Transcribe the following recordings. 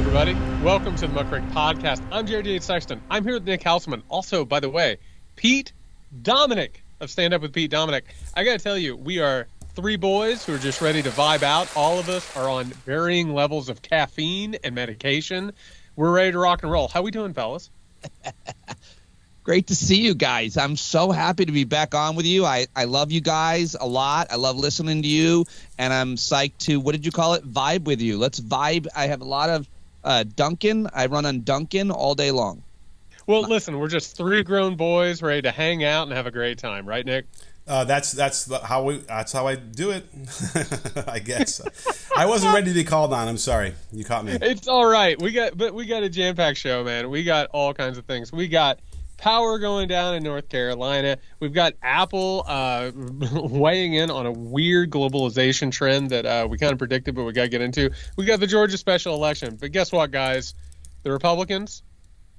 everybody. Welcome to the Muckrake Podcast. I'm Jared D. Sexton. I'm here with Nick Houseman. Also, by the way, Pete Dominick of Stand Up with Pete Dominick. I got to tell you, we are three boys who are just ready to vibe out. All of us are on varying levels of caffeine and medication. We're ready to rock and roll. How we doing, fellas? Great to see you guys. I'm so happy to be back on with you. I love you guys a lot. I love listening to you, and I'm psyched to, what did you call it, vibe with you. Let's vibe. I have a lot of Dunkin'. I run on Dunkin' all day long. Well, listen, we're just three grown boys ready to hang out and have a great time, right, Nick? That's how I do it. I guess I wasn't ready to be called on. I'm sorry, you caught me. It's all right. We got a jam-packed show, man. We got all kinds of things. We got power going down in North Carolina. We've got Apple weighing in on a weird globalization trend that we kind of predicted, but we got to get into. We got the Georgia special election. But guess what, guys? The Republicans,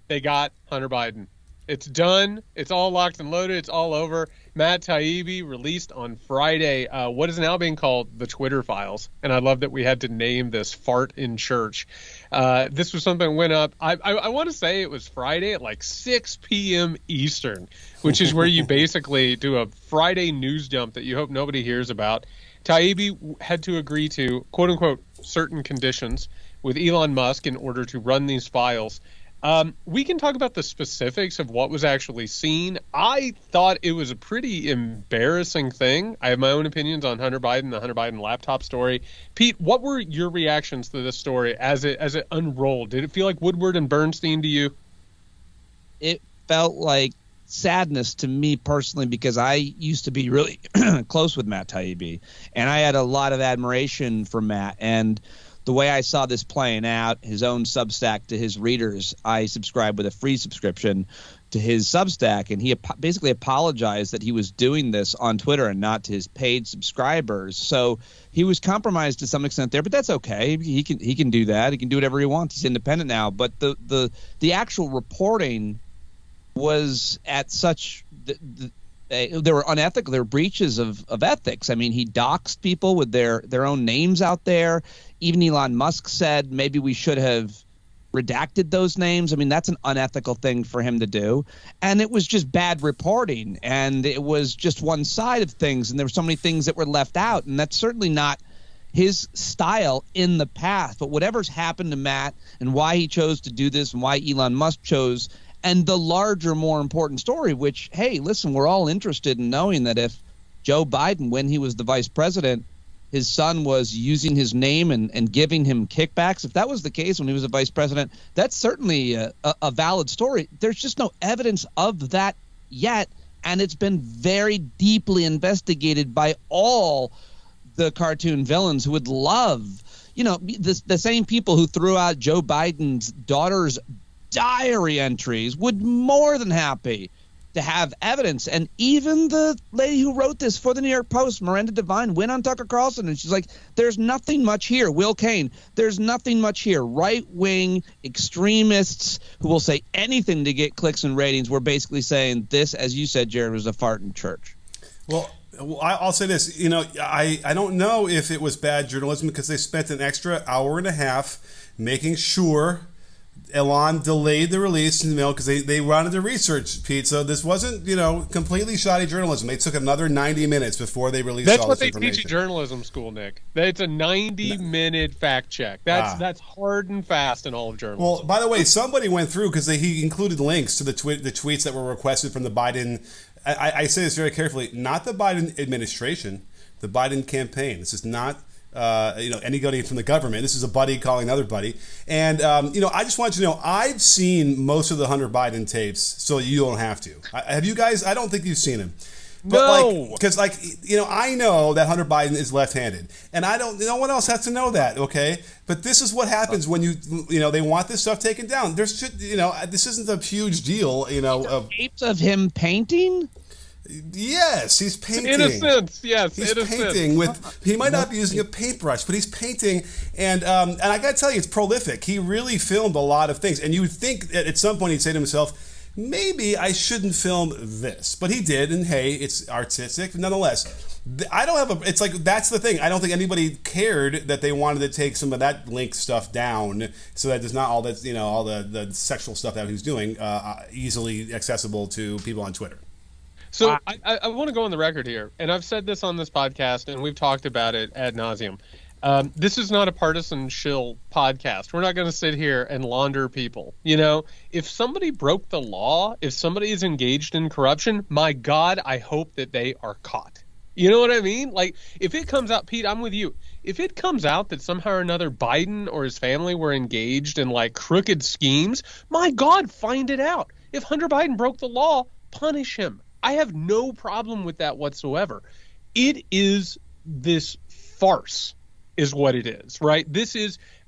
they got Hunter Biden. It's done. It's all locked and loaded. It's all over. Matt Taibbi released on Friday what is now being called the Twitter files. And I love that we had to name this fart in church. This was something that went up. I want to say it was Friday at like 6 p.m. Eastern, which is where you basically do a Friday news dump that you hope nobody hears about. Taibbi had to agree to, quote unquote, certain conditions with Elon Musk in order to run these files. We can talk about the specifics of what was actually seen. I thought it was a pretty embarrassing thing. I have my own opinions on Hunter Biden, the Hunter Biden laptop story. Pete, what were your reactions to this story as it unrolled? Did it feel like Woodward and Bernstein to you? It felt like sadness to me personally, because I used to be really close with Matt Taibbi, and I had a lot of admiration for Matt. And the way I saw this playing out, his own Substack to his readers, I subscribed with a free subscription to his Substack, and he basically apologized that he was doing this on Twitter and not to his paid subscribers. So he was compromised to some extent there, but that's okay. He can do that. He can do whatever he wants. He's independent now. But the actual reporting was at such they were unethical. There were breaches of ethics. I mean, he doxed people with their own names out there. Even Elon Musk said maybe we should have redacted those names. I mean, that's an unethical thing for him to do. And it was just bad reporting. And it was just one side of things. And there were so many things that were left out. And that's certainly not his style in the past. But whatever's happened to Matt and why he chose to do this and why Elon Musk chose, and the larger, more important story, which, hey, listen, we're all interested in knowing that if Joe Biden, when he was the vice president, his son was using his name and giving him kickbacks. If that was the case when he was a vice president, that's certainly a valid story. There's just no evidence of that yet, and it's been very deeply investigated by all the cartoon villains who would love, the same people who threw out Joe Biden's daughter's diary entries would more than happy to have evidence. And even the lady who wrote this for the New York Post, Miranda Devine, went on Tucker Carlson, and she's like, there's nothing much here. Will Cain, there's nothing much here. Right-wing extremists who will say anything to get clicks and ratings were basically saying this, as you said, Jared, was a fart in church. Well, I'll say this. I don't know if it was bad journalism because they spent an extra hour and a half making sure Elon delayed the release because they wanted to research, Pete. So this wasn't, completely shoddy journalism. They took another 90 minutes before they released all this information. That's what they teach at journalism school, Nick. It's a 90-minute fact check. That's hard and fast in all of journalism. Well, by the way, somebody went through because he included links to the tweets that were requested from the Biden. I say this very carefully, not the Biden administration, the Biden campaign. This is not anybody from the government. This is a buddy calling another buddy. And, I just wanted to know, I've seen most of the Hunter Biden tapes, so you don't have to. Have you guys? I don't think you've seen him. But no. Because I know that Hunter Biden is left-handed. And no one else has to know that, okay? But this is what happens when they want this stuff taken down. This isn't a huge deal, Tapes of him painting? Yes, he's painting. In a sense, yes. He's painting with. He might not be using a paintbrush, but he's painting, and I got to tell you, it's prolific. He really filmed a lot of things, and you would think that at some point he'd say to himself, maybe I shouldn't film this. But he did, and hey, it's artistic. Nonetheless, I don't have a. It's like that's the thing. I don't think anybody cared that they wanted to take some of that link stuff down, so that there's not all that all the sexual stuff that he was doing easily accessible to people on Twitter. So I want to go on the record here, and I've said this on this podcast, and we've talked about it ad nauseum. This is not a partisan shill podcast. We're not going to sit here and launder people. If somebody broke the law, if somebody is engaged in corruption, my God, I hope that they are caught. You know what I mean? Like, if it comes out, Pete, I'm with you. If it comes out that somehow or another Biden or his family were engaged in, like, crooked schemes, my God, find it out. If Hunter Biden broke the law, punish him. I have no problem with that whatsoever. It is this farce is what it is, right?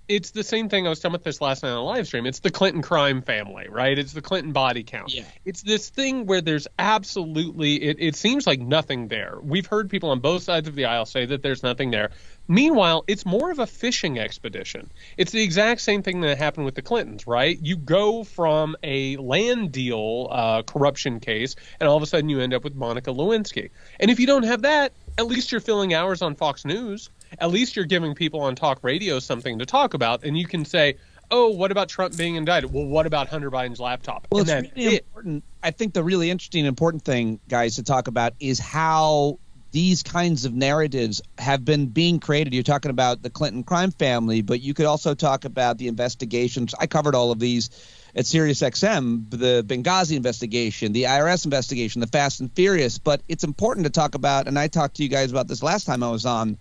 It's the same thing I was talking about this last night on a live stream. It's the Clinton crime family, right? It's the Clinton body count. Yeah. It's this thing where there's absolutely, it seems like nothing there. We've heard people on both sides of the aisle say that there's nothing there. Meanwhile, it's more of a fishing expedition. It's the exact same thing that happened with the Clintons, right? You go from a land deal corruption case, and all of a sudden you end up with Monica Lewinsky. And if you don't have that, at least you're filling hours on Fox News. At least you're giving people on talk radio something to talk about, and you can say, oh, what about Trump being indicted? Well, what about Hunter Biden's laptop? Well, it's really important. I think the really interesting, important thing, guys, to talk about is how these kinds of narratives have been being created. You're talking about the Clinton crime family, but you could also talk about the investigations. I covered all of these at SiriusXM, the Benghazi investigation, the IRS investigation, the Fast and Furious. But it's important to talk about, and I talked to you guys about this last time I was on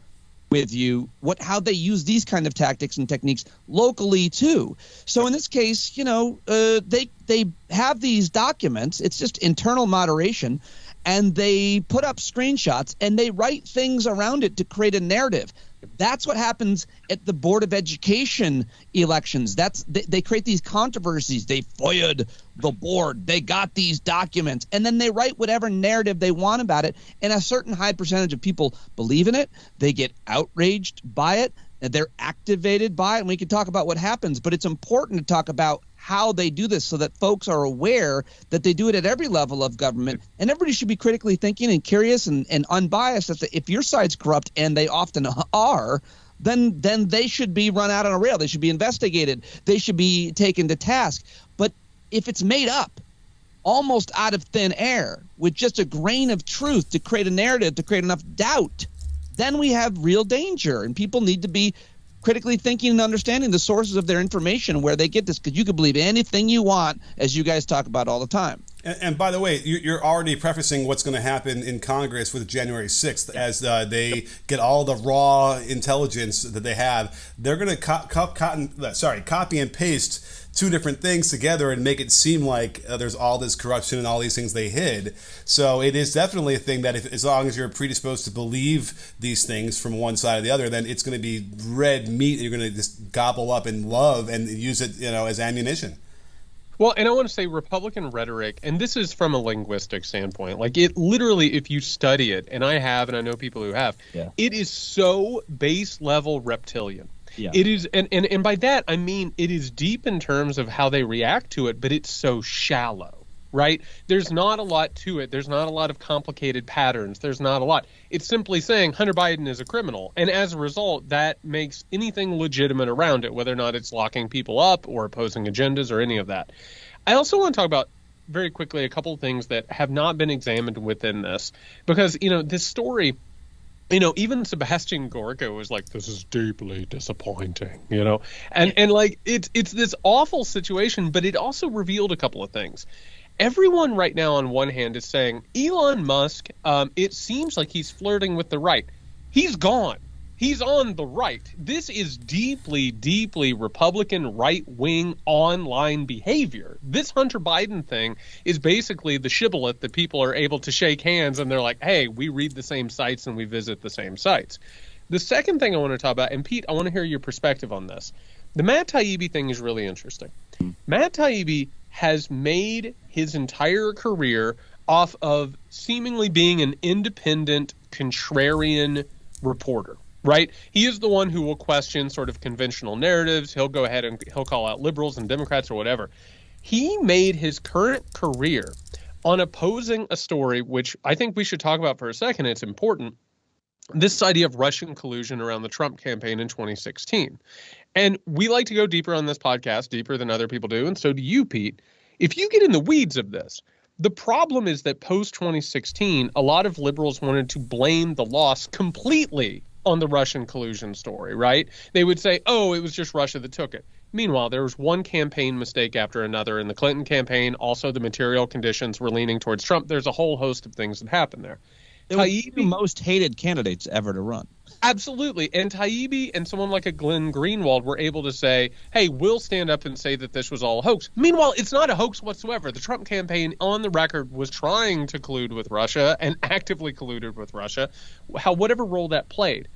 with you, how they use these kind of tactics and techniques locally too. So in this case, they have these documents. It's just internal moderation, and they put up screenshots and they write things around it to create a narrative. That's what happens at the Board of Education elections. They create these controversies. They FOIA'd the board. They got these documents, and then they write whatever narrative they want about it. And a certain high percentage of people believe in it. They get outraged by it, and they're activated by it. And we can talk about what happens, but it's important to talk about how they do this so that folks are aware that they do it at every level of government. And everybody should be critically thinking and curious and unbiased. If your side's corrupt, and they often are, then they should be run out on a rail. They should be investigated. They should be taken to task. But if it's made up almost out of thin air with just a grain of truth to create a narrative, to create enough doubt, then we have real danger. And people need to be critically thinking and understanding the sources of their information, where they get this, because you can believe anything you want, as you guys talk about all the time. And by the way, you're already prefacing what's going to happen in Congress with January 6th as they get all the raw intelligence that they have. They're going to copy and paste two different things together and make it seem like there's all this corruption and all these things they hid. So it is definitely a thing that as long as you're predisposed to believe these things from one side or the other, then it's going to be red meat and you're going to just gobble up and love and use it, as ammunition. Well, and I want to say Republican rhetoric, and this is from a linguistic standpoint, like it literally, if you study it, and I have, and I know people who have, It is so base level reptilian. Yeah. It is, and by that I mean it is deep in terms of how they react to it, but it's so shallow, right? There's not a lot to it. There's not a lot of complicated patterns. There's not a lot. It's simply saying Hunter Biden is a criminal, and as a result, that makes anything legitimate around it, whether or not it's locking people up or opposing agendas or any of that. I also want to talk about very quickly a couple of things that have not been examined within this, because this story. Even Sebastian Gorka was like, this is deeply disappointing, and like it's this awful situation, but it also revealed a couple of things. Everyone right now on one hand is saying Elon Musk, it seems like he's flirting with the right. He's gone. He's on the right. This is deeply, deeply Republican right-wing online behavior. This Hunter Biden thing is basically the shibboleth that people are able to shake hands and they're like, hey, we read the same sites and we visit the same sites. The second thing I want to talk about, and Pete, I want to hear your perspective on this. The Matt Taibbi thing is really interesting. Matt Taibbi has made his entire career off of seemingly being an independent, contrarian reporter. Right? He is the one who will question sort of conventional narratives. He'll go ahead and he'll call out liberals and Democrats or whatever. He made his current career on opposing a story, which I think we should talk about for a second. It's important. This idea of Russian collusion around the Trump campaign in 2016. And we like to go deeper on this podcast, deeper than other people do. And so do you, Pete. If you get in the weeds of this, the problem is that post 2016, a lot of liberals wanted to blame the loss completely on the Russian collusion story, right? They would say, oh, it was just Russia that took it. Meanwhile, there was one campaign mistake after another in the Clinton campaign. Also, the material conditions were leaning towards Trump. There's a whole host of things that happened there. It was the most hated candidates ever to run. Absolutely. And Taibbi and someone like a Glenn Greenwald were able to say, hey, we'll stand up and say that this was all a hoax. Meanwhile, it's not a hoax whatsoever. The Trump campaign on the record was trying to collude with Russia and actively colluded with Russia, whatever role that played.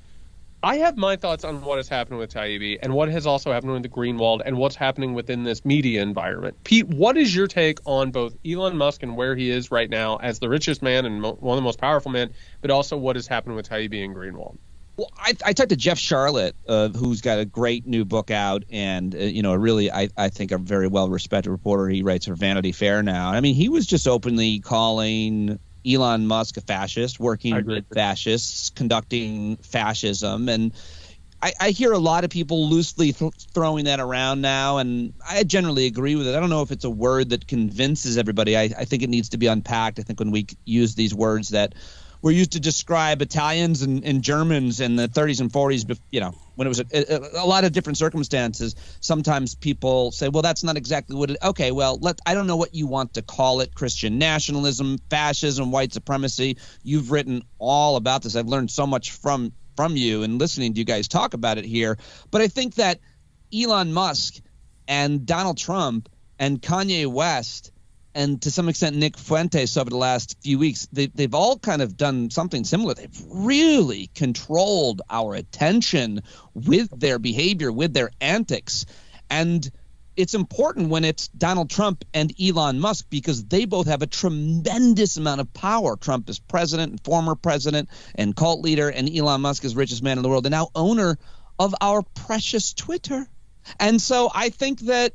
I have my thoughts on what has happened with Taibbi and what has also happened with the Greenwald and what's happening within this media environment. Pete, what is your take on both Elon Musk and where he is right now as the richest man and one of the most powerful men, but also what has happened with Taibbi and Greenwald? Well, I talked to Jeff Charlotte, who's got a great new book out, and really, I think a very well respected reporter. He writes for Vanity Fair now. I mean, he was just openly calling Elon Musk a fascist, working with fascists, conducting fascism, and I hear a lot of people loosely throwing that around now, and I generally agree with it. I don't know if it's a word that convinces everybody. I think it needs to be unpacked. I think when we use these words that were used to describe Italians and Germans in the 30s and 40s, when it was a lot of different circumstances, sometimes people say, well, that's not exactly what it – okay, well, I don't know what you want to call it, Christian nationalism, fascism, white supremacy. You've written all about this. I've learned so much from you and listening to you guys talk about it here. But I think that Elon Musk and Donald Trump and Kanye West – and to some extent Nick Fuentes over the last few weeks, they've all kind of done something similar. They've really controlled our attention with their behavior, with their antics. And it's important when it's Donald Trump and Elon Musk because they both have a tremendous amount of power. Trump is president and former president and cult leader, and Elon Musk is richest man in the world and now owner of our precious Twitter. And so I think that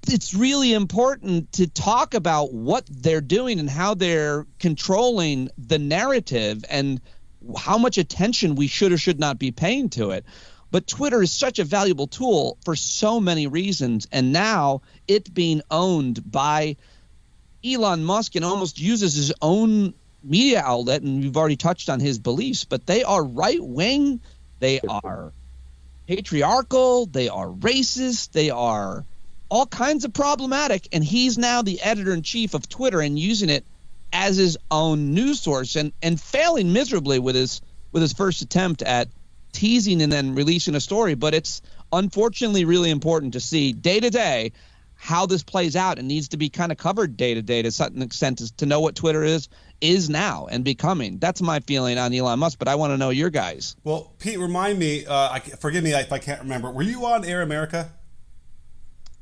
it's really important to talk about what they're doing and how they're controlling the narrative and how much attention we should or should not be paying to it. But Twitter is such a valuable tool for so many reasons, and now it being owned by Elon Musk and almost uses his own media outlet, and we've already touched on his beliefs, but they are right-wing, they are patriarchal, they are racist, they are all kinds of problematic, and he's now the editor-in-chief of Twitter and using it as his own news source and failing miserably with his first attempt at teasing and then releasing a story. But it's unfortunately really important to see day to day how this plays out and needs to be kind of covered day to day to some extent to know what Twitter is now and becoming. That's my feeling on Elon Musk, but I want to know your guys. Well, Pete, remind me, forgive me if I can't remember, were you on Air America?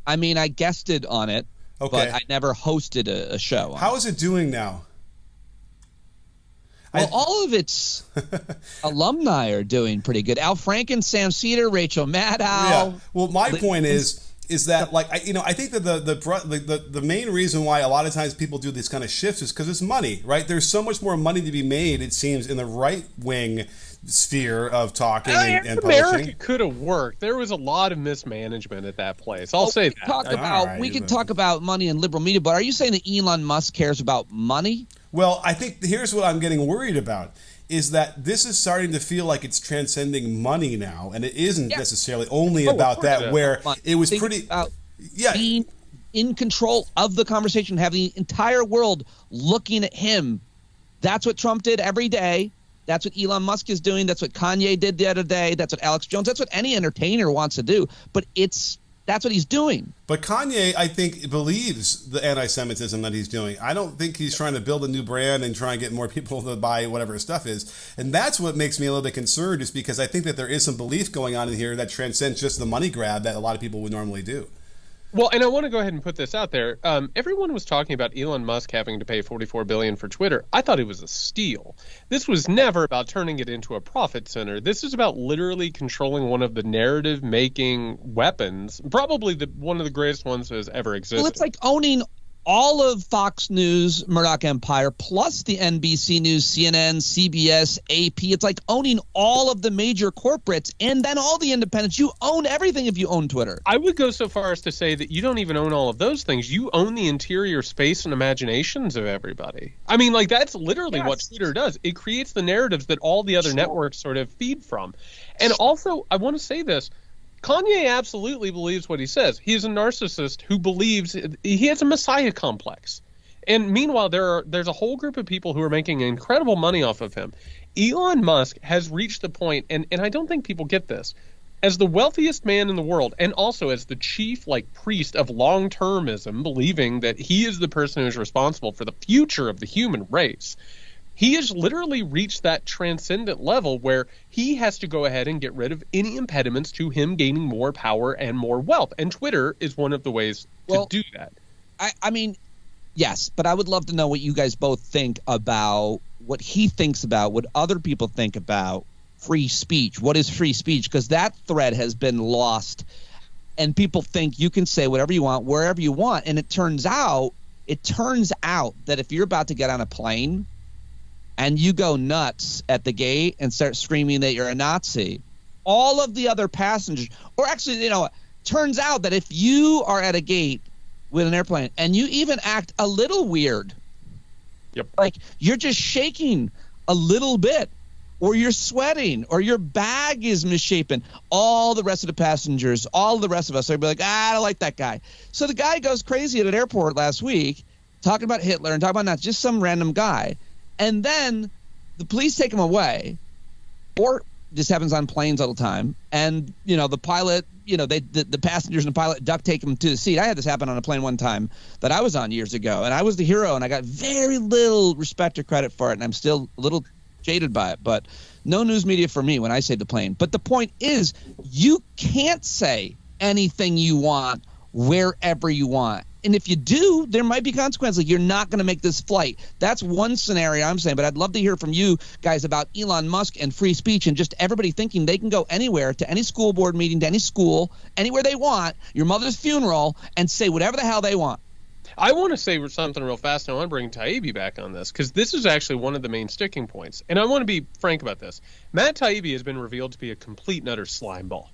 I mean, I guested on it, but I never hosted a show. How is it doing now? Well, all of its alumni are doing pretty good. Al Franken, Sam Cedar, Rachel Maddow. Yeah. Well, my point is that I think that the main reason why a lot of times people do these kind of shifts is because it's money, right? There's so much more money to be made, it seems, in the right wing sphere of talking and publishing. America could have worked. There was a lot of mismanagement at that place. I'll say that. We can talk about money in liberal media, but are you saying that Elon Musk cares about money? Well, I think here's what I'm getting worried about is that this is starting to feel like it's transcending money now, and it isn't necessarily only about that, where it was pretty being in control of the conversation, having the entire world looking at him. That's what Trump did every day. That's what Elon Musk is doing. That's what Kanye did the other day. That's what Alex Jones. That's what any entertainer wants to do. But that's what he's doing. But Kanye, I think, believes the anti-Semitism that he's doing. I don't think he's trying to build a new brand and try and get more people to buy whatever his stuff is. And that's what makes me a little bit concerned, is because I think that there is some belief going on in here that transcends just the money grab that a lot of people would normally do. Well, and I want to go ahead and put this out there. Everyone was talking about Elon Musk having to pay $44 billion for Twitter. I thought it was a steal. This was never about turning it into a profit center. This is about literally controlling one of the narrative-making weapons, probably one of the greatest ones that has ever existed. Well, it's like owning all of Fox News, Murdoch Empire, plus the NBC News, CNN, CBS, AP. It's like owning all of the major corporates and then all the independents. You own everything if you own Twitter. I would go so far as to say that you don't even own all of those things. You own the interior space and imaginations of everybody. I mean, like, that's literally what Twitter does. It creates the narratives that all the other networks sort of feed from. And also, I want to say this. Kanye absolutely believes what he says. He is a narcissist who believes he has a messiah complex. And meanwhile, there's a whole group of people who are making incredible money off of him. Elon Musk has reached the point, and I don't think people get this, as the wealthiest man in the world, and also as the chief priest of long-termism, believing that he is the person who is responsible for the future of the human race. He has literally reached that transcendent level where he has to go ahead and get rid of any impediments to him gaining more power and more wealth. And Twitter is one of the ways to do that. I mean, yes, but I would love to know what you guys both think about what he thinks about, what other people think about free speech. What is free speech? Because that thread has been lost, and people think you can say whatever you want, wherever you want. And it turns out that if you're about to get on a plane and you go nuts at the gate and start screaming that you're a Nazi, all of the other passengers, or actually, turns out that if you are at a gate with an airplane and you even act a little weird, like you're just shaking a little bit, or you're sweating, or your bag is misshapen, all the rest of the passengers, all the rest of us are be like, I don't like that guy. So the guy goes crazy at an airport last week talking about Hitler and talking about not just some random guy. And then the police take him away, or this happens on planes all the time. And, the pilot, the passengers and the pilot duct tape him to the seat. I had this happen on a plane one time that I was on years ago, and I was the hero, and I got very little respect or credit for it, and I'm still a little jaded by it. But no news media for me when I say the plane. But the point is, you can't say anything you want wherever you want. And if you do, there might be consequences. Like, you're not going to make this flight. That's one scenario I'm saying. But I'd love to hear from you guys about Elon Musk and free speech and just everybody thinking they can go anywhere, to any school board meeting, to any school, anywhere they want, your mother's funeral, and say whatever the hell they want. I want to say something real fast. And I want to bring Taibbi back on this, because this is actually one of the main sticking points. And I want to be frank about this. Matt Taibbi has been revealed to be a complete and utter slimeball.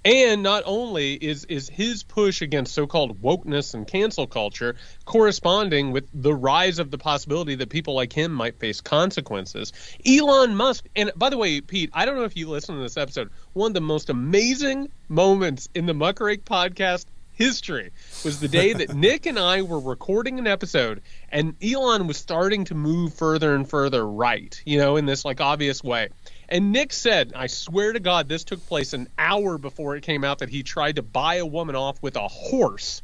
And not only is his push against so-called wokeness and cancel culture corresponding with the rise of the possibility that people like him might face consequences, Elon Musk, and by the way, Pete, I don't know if you listened to this episode, one of the most amazing moments in the Muckrake podcast history was the day that Nick and I were recording an episode and Elon was starting to move further and further right, in this obvious way. And Nick said, I swear to God, this took place an hour before it came out, that he tried to buy a woman off with a horse.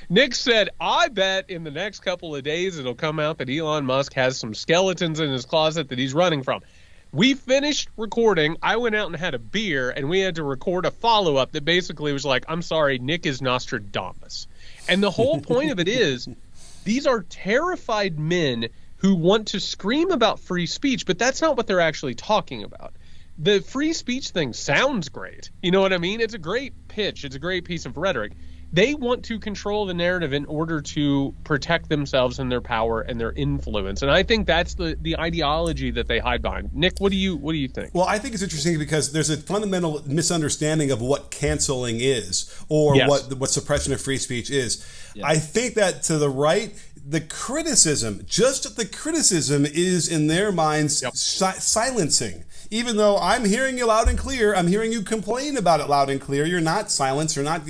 Nick said, I bet in the next couple of days it'll come out that Elon Musk has some skeletons in his closet that he's running from. We finished recording. I went out and had a beer, and we had to record a follow-up that basically was like, I'm sorry, Nick is Nostradamus. And the whole point of it is, these are terrified men who want to scream about free speech, but that's not what they're actually talking about. The free speech thing sounds great. You know what I mean? It's a great pitch. It's a great piece of rhetoric. They want to control the narrative in order to protect themselves and their power and their influence. And I think that's the ideology that they hide behind. Nick, what do you think? Well, I think it's interesting because there's a fundamental misunderstanding of what canceling is, or what suppression of free speech is. Yeah. I think that to the right, the criticism is in their minds silencing. Even though I'm hearing you loud and clear, I'm hearing you complain about it loud and clear. You're not silenced, you're not,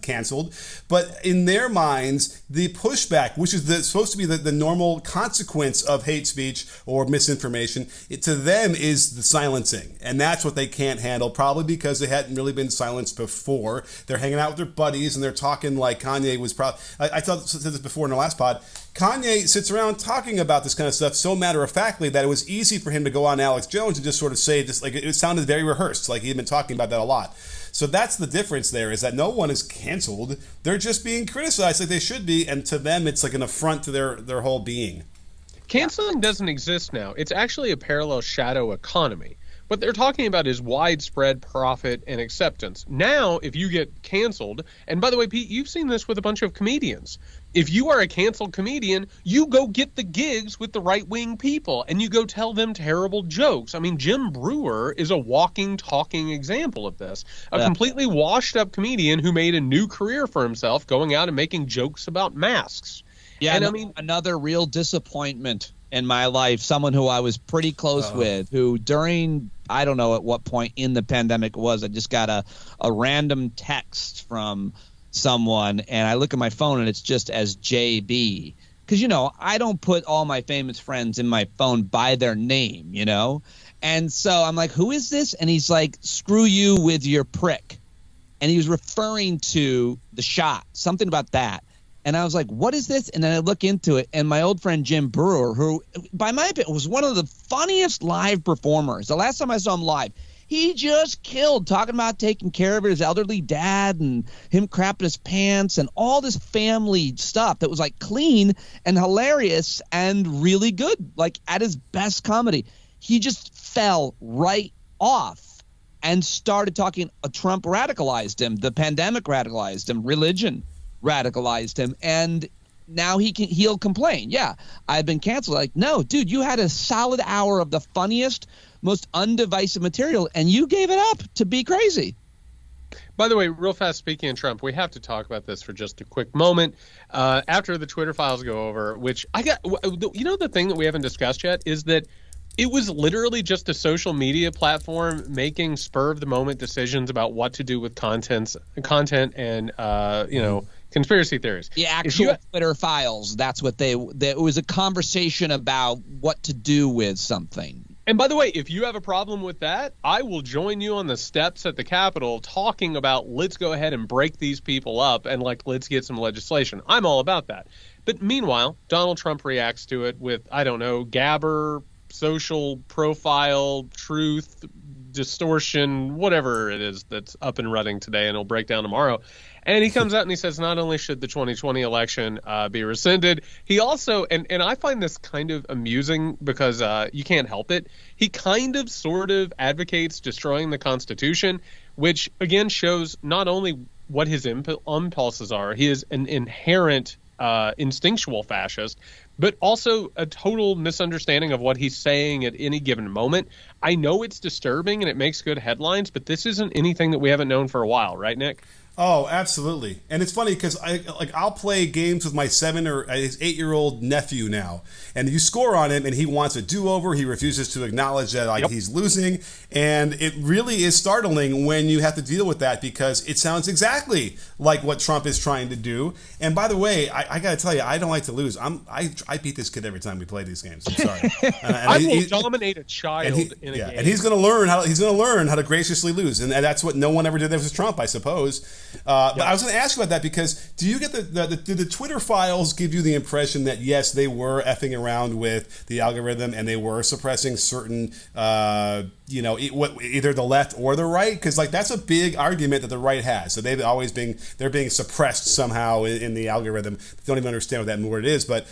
canceled. But in their minds, the pushback, which is supposed to be the normal consequence of hate speech or misinformation, to them is the silencing. And that's what they can't handle, probably because they hadn't really been silenced before. They're hanging out with their buddies and they're talking like Kanye was probably. I said this before in the last pod, Kanye sits around talking about this kind of stuff so matter-of-factly that it was easy for him to go on Alex Jones and just sort of say this, like it sounded very rehearsed, like he'd been talking about that a lot. So that's the difference there, is that no one is canceled. They're just being criticized like they should be, and to them it's like an affront to their whole being. Canceling doesn't exist now. It's actually a parallel shadow economy. What they're talking about is widespread profit and acceptance. Now, if you get canceled, and by the way, Pete, you've seen this with a bunch of comedians. If you are a canceled comedian, you go get the gigs with the right-wing people, and you go tell them terrible jokes. I mean, Jim Breuer is a walking, talking example of this. A completely washed-up comedian who made a new career for himself going out and making jokes about masks. Yeah, and I mean, another real disappointment in my life, someone who I was pretty close with, who during, I don't know at what point in the pandemic it was, I just got a random text from someone, and I look at my phone, and it's just as JB. Because, I don't put all my famous friends in my phone by their name, And so I'm like, who is this? And he's like, screw you with your prick. And he was referring to the shot, something about that. And I was like, what is this? And then I look into it, and my old friend Jim Breuer, who, by my opinion, was one of the funniest live performers. The last time I saw him live, he just killed, talking about taking care of his elderly dad and him crapping his pants and all this family stuff that was like clean and hilarious and really good, like at his best comedy. He just fell right off and started talking. Trump radicalized him. The pandemic radicalized him. Religion radicalized him, and now he'll complain. Yeah, I've been canceled. Like, no, dude, you had a solid hour of the funniest, most undivisive material, and you gave it up to be crazy. By the way, real fast, speaking of Trump, we have to talk about this for just a quick moment. After the Twitter files go over, which the thing that we haven't discussed yet is that it was literally just a social media platform making spur-of-the-moment decisions about what to do with content and, conspiracy theories. The actual Twitter files, that's what it was a conversation about what to do with something. And by the way, if you have a problem with that, I will join you on the steps at the Capitol talking about let's go ahead and break these people up and let's get some legislation. I'm all about that. But meanwhile, Donald Trump reacts to it with, I don't know, Gabber, social profile, truth, distortion, whatever it is that's up and running today, and it'll break down tomorrow. And he comes out and he says not only should the 2020 election be rescinded, he also, and I find this kind of amusing because you can't help it, he kind of sort of advocates destroying the Constitution, which again shows not only what his impulses are, he is an inherent instinctual fascist, but also a total misunderstanding of what he's saying at any given moment. I know it's disturbing and it makes good headlines, but this isn't anything that we haven't known for a while, right, Nick? Oh, absolutely. And it's funny because I'll play games with my 7 or his 8-year-old nephew now, and you score on him and he wants a do-over. He refuses to acknowledge that he's losing, and it really is startling when you have to deal with that because it sounds exactly like what Trump is trying to do. And by the way, I got to tell you, I don't like to lose. I beat this kid every time we play these games. I'm sorry. I will dominate a child in a game. And he's going to learn how to graciously lose, and that's what no one ever did with Trump, I suppose. But I was going to ask you about that because do you get did the Twitter files give you the impression that yes, they were effing around with the algorithm and they were suppressing certain either the left or the right? Because that's a big argument that the right has. So they're being suppressed somehow in the algorithm. They don't even understand what that word is. But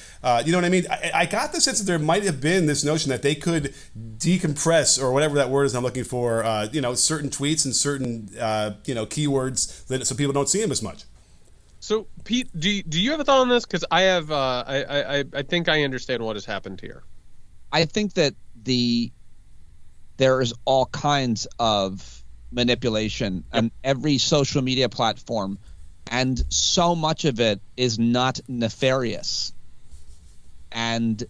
you know what I mean? I got the sense that there might have been this notion that they could decompress or whatever that word is I'm looking for. Certain tweets and certain keywords so people don't see them as much. So, Pete, do you have a thought on this? Because I have. I think I understand what has happened here. I think that there is all kinds of manipulation on every social media platform, and so much of it is not nefarious. And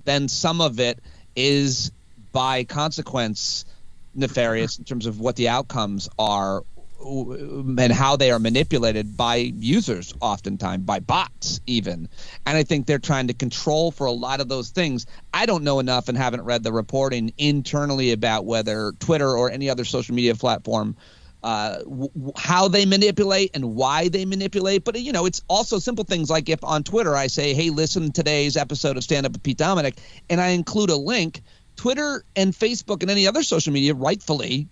then some of it is, by consequence, nefarious in terms of what the outcomes are and how they are manipulated by users, oftentimes by bots even. And I think they're trying to control for a lot of those things. I don't know enough and haven't read the reporting internally about whether Twitter or any other social media platform how they manipulate and why they manipulate. But, it's also simple things like if on Twitter I say, hey, listen to today's episode of Stand Up with Pete Dominick, and I include a link, Twitter and Facebook and any other social media rightfully,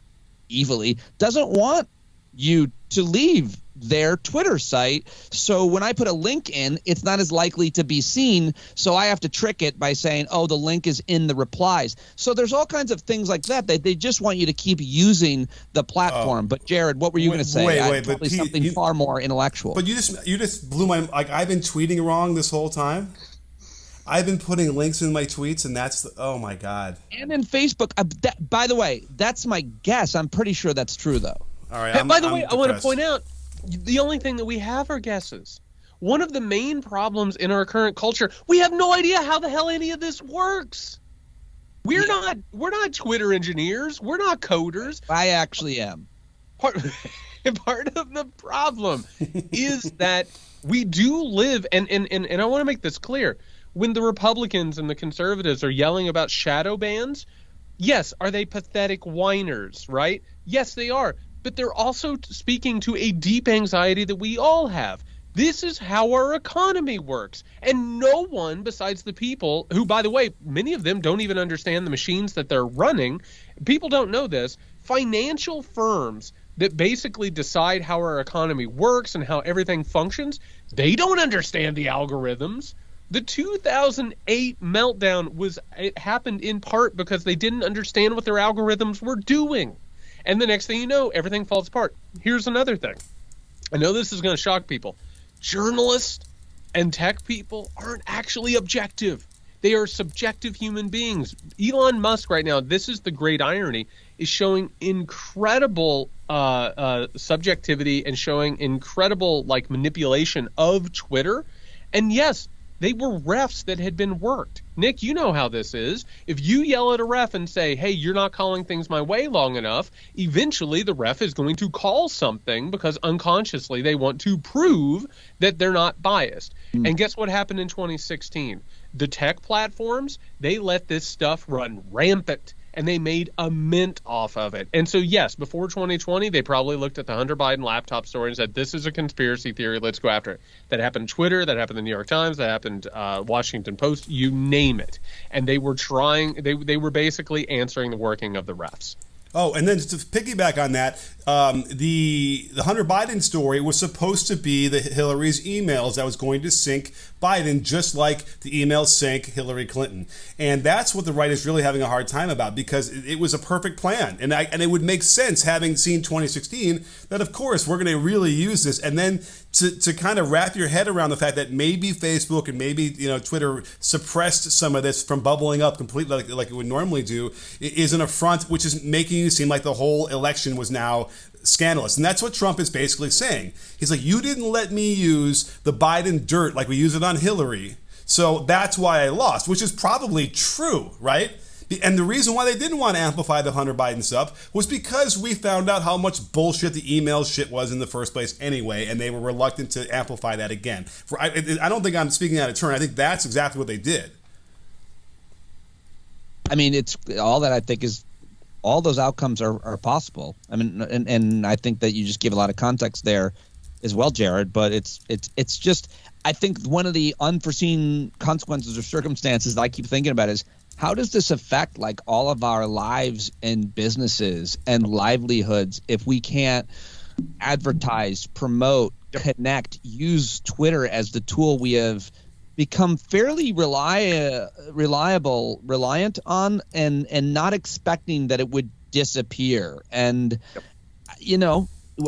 evilly, doesn't want you to leave their Twitter site. So when I put a link in, it's not as likely to be seen. So I have to trick it by saying, oh, the link is in the replies. So there's all kinds of things like that. They just want you to keep using the platform. But Jared, what were you going to say? Probably something far more intellectual. But you just blew my, like, I've been tweeting wrong this whole time. I've been putting links in my tweets, and oh my God. And in Facebook, by the way, that's my guess. I'm pretty sure that's true, though. All right. By the way, I want to point out, the only thing that we have are guesses. One of the main problems in our current culture, we have no idea how the hell any of this works. We're not Twitter engineers. We're not coders. I actually am. Part of the problem is that we do live, and I want to make this clear. When the Republicans and the conservatives are yelling about shadow bans, yes, are they pathetic whiners, right? Yes, they are. But they're also speaking to a deep anxiety that we all have. This is how our economy works. And no one besides the people who, by the way, many of them don't even understand the machines that they're running. People don't know this. Financial firms that basically decide how our economy works and how everything functions, they don't understand the algorithms. The 2008 meltdown it happened in part because they didn't understand what their algorithms were doing. And the next thing you know, everything falls apart. Here's another thing. I know this is going to shock people. Journalists and tech people aren't actually objective. They are subjective human beings. Elon Musk right now, this is the great irony, is showing incredible subjectivity and showing incredible manipulation of Twitter. And yes, they were refs that had been worked. Nick, you know how this is. If you yell at a ref and say, hey, you're not calling things my way long enough, eventually the ref is going to call something because unconsciously they want to prove that they're not biased. And guess what happened in 2016? The tech platforms, they let this stuff run rampant. And they made a mint off of it. And so, yes, before 2020, they probably looked at the Hunter Biden laptop story and said, this is a conspiracy theory. Let's go after it. That happened Twitter. That happened the New York Times. That happened Washington Post. You name it. And they were they were basically answering the working of the refs. Oh, and then to piggyback on that, the Hunter Biden story was supposed to be the Hillary's emails that was going to sink Biden, just like the emails sank Hillary Clinton. And that's what the right is really having a hard time about, because it was a perfect plan. And it would make sense, having seen 2016, that of course we're going to really use this. And then to kind of wrap your head around the fact that maybe Facebook and maybe Twitter suppressed some of this from bubbling up completely like it would normally do is an affront, which is making it seem like the whole election was now scandalous. And that's what Trump is basically saying. He's like, you didn't let me use the Biden dirt like we use it on Hillary, so that's why I lost, which is probably true, right? And the reason why they didn't want to amplify the Hunter Biden stuff was because we found out how much bullshit the email shit was in the first place anyway, and they were reluctant to amplify that again. I don't think I'm speaking out of turn. I think that's exactly what they did. I mean, it's all that I think is all those outcomes are possible. I mean, and I think that you just give a lot of context there as well, Jared. But it's just, I think one of the unforeseen consequences or circumstances that I keep thinking about is, how does this affect all of our lives and businesses and livelihoods if we can't advertise, promote, connect, use Twitter as the tool we have become fairly reliant on, and not expecting that it would disappear? And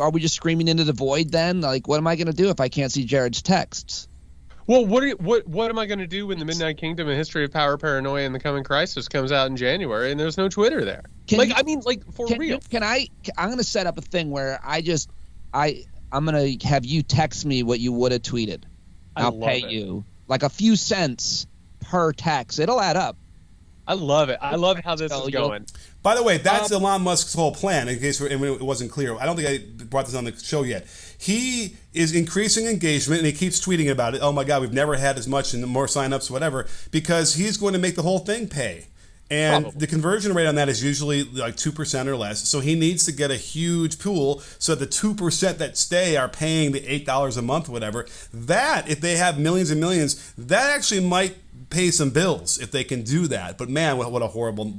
are we just screaming into the void then? What am I going to do if I can't see Jared's texts? Well, what am I going to do when the Midnight Kingdom: A History of Power, Paranoia, and the Coming Crisis comes out in January and there's no Twitter there? Real. I'm going to set up a thing where I'm going to have you text me what you would have tweeted. I'll pay you a few cents per text. It'll add up. I love it. I love how this is going. By the way, that's Elon Musk's whole plan, in case it wasn't clear. I don't think I brought this on the show yet. He is increasing engagement, and he keeps tweeting about it. Oh, my God, we've never had as much and more signups, whatever, because he's going to make the whole thing pay. And Probably. the conversion rate on that is usually like 2% or less. So he needs to get a huge pool so the 2% that stay are paying the $8 a month, whatever. That, if they have millions and millions, that actually might pay some bills if they can do that. But man, what a horrible,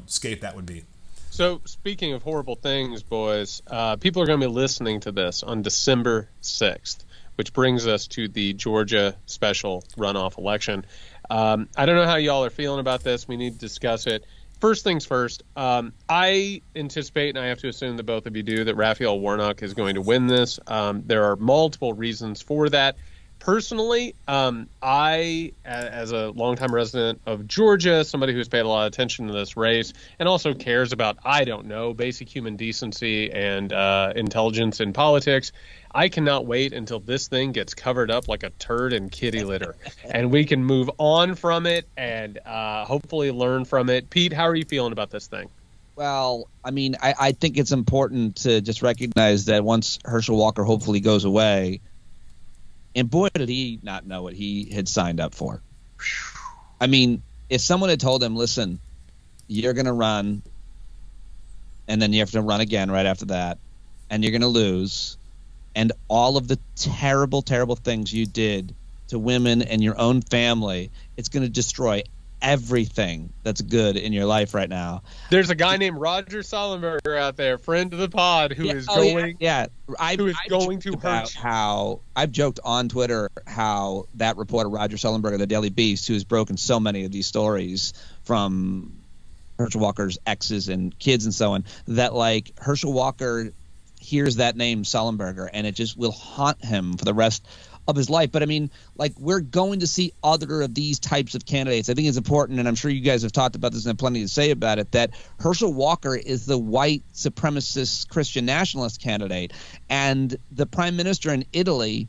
scape that would be. So speaking of horrible things, boys, people are going to be listening to this on December 6th, which brings us to the Georgia special runoff election. I don't know how y'all are feeling about this. We need to discuss it. First things first, I anticipate, and I have to assume that both of you do, that Raphael Warnock is going to win this. There are multiple reasons for that. Personally, I, as a longtime resident of Georgia, somebody who's paid a lot of attention to this race and also cares about, basic human decency and intelligence in politics, I cannot wait until this thing gets covered up like a turd in kitty litter and we can move on from it and hopefully learn from it. Pete, how are you feeling about this thing? Well, I mean, I think it's important to just recognize that once Herschel Walker hopefully goes away, and boy, did he not know what he had signed up for. I mean, if someone had told him, listen, you're going to run, and then you have to run again right after that, and you're going to lose, and all of the terrible, terrible things you did to women and your own family, it's going to destroy everything that's good in your life right now. There's a guy named Roger Sullenberger out there, friend of the pod, who is going to hurt. I've joked on Twitter how that reporter Roger Sullenberger, the Daily Beast, who has broken so many of these stories from Herschel Walker's exes and kids and so on, that like Herschel Walker hears that name Sullenberger and it just will haunt him for the rest of his life. But I mean, like, we're going to see other of these types of candidates. I think it's important, and I'm sure you guys have talked about this and have plenty to say about it, that Herschel Walker is the white supremacist Christian nationalist candidate. And the prime minister in Italy,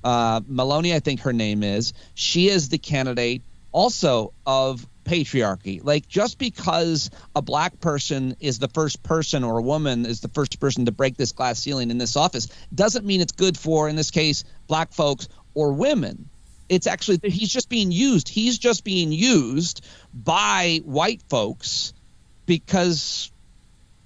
Meloni, I think her name is, she is the candidate also of patriarchy. Like, just because a black person is the first person or a woman is the first person to break this glass ceiling in this office doesn't mean it's good for, in this case, black folks or women. It's actually, he's just being used. He's just being used by white folks because,